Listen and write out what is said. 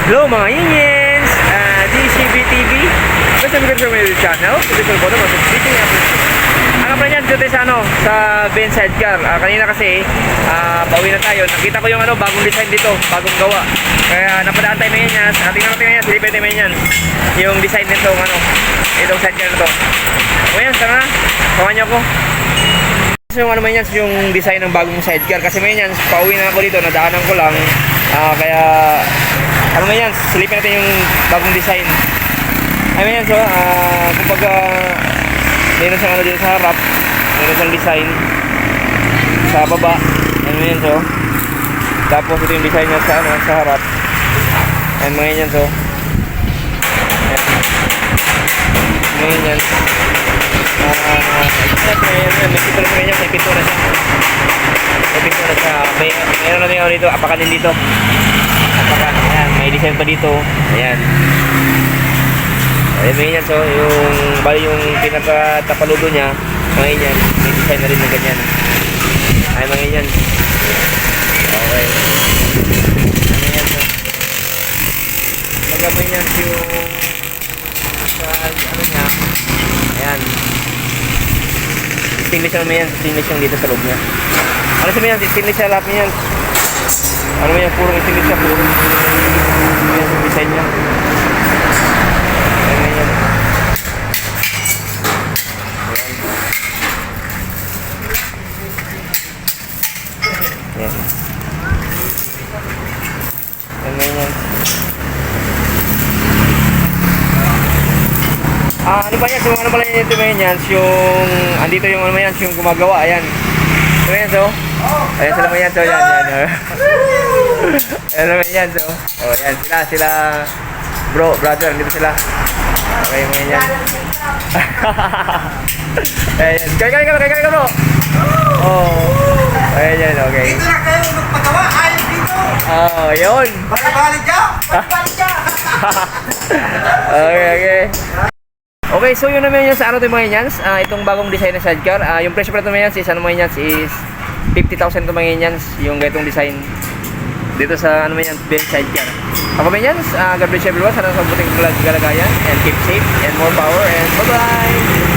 Hello mga yingins! DCB TV. Welcome to my channel. Ito po naman sa speaking episode. Ang kapal niyan dito sa sa Ben sidecar. Kanina kasi pauwi na tayo. Nakita ko yung bagong design dito, bagong gawa. Kaya napadaan tayo ngayon yan. Tingnan natin ngayon, silipin tayo ngayon yan. Yung design nito, itong sidecar na to. Ngayon, tara na. Kawan niyo ako. Yung design ng bagong sidecar. Kasi ngayon yan, pauwi na ako dito, nadaanan ko lang. Kaya silipin natin yung bagong design. Ayan, so, kumbaga meron siyang dito sa harap, meron siyang design sa baba. Ayan, so, tapos ito yung design niya sa harap. Ayan, mga yan, so, ayan yan. May pintura siya. Meron na rin dito, apakan din dito. Ayan, may design pa dito. Ayan. Ayan, may yan. So, yung pinaka-tapaludo niya, mga yan, may design na rin na ganyan. Ayan, mga yan. Okay. Ano yan, so. Magamay yan yung niya. Ayan. Stainless naman yan. Stainless yung dito sa loob niya. Ano sabi yan? Stainless sa lahat niyan. Ano yan? Purong stainless siya. Purong. Ayan yung design niya. Ayan yan. Ayan. Ayan yan. Ano ba yan? So, ano pala yan ito yan? Yung, andito yung ano yan, yung gumagawa, ayan. Ano yan, so? Ayan sila mo yan, so, yan. Ayan naman yan, so. O, yan, sila, brother, andito sila. Okay, mo yan. Ayan, kaya ka, bro. Ayan yan, okay. Dito na kayo magpagawa, ayos dito. Yun. Balik ka. Okay. Okay, so yun naman yan sa ito mga yans. Itong bagong design na sidecar. Yung presyo pa ito mga yans is, is 50,000 ito mga yans. Yung ganitong design dito sa Ben sidecar. Ako mga yans, God bless everyone. Sana sa buting kalagayan. And keep safe and more power. And bye-bye!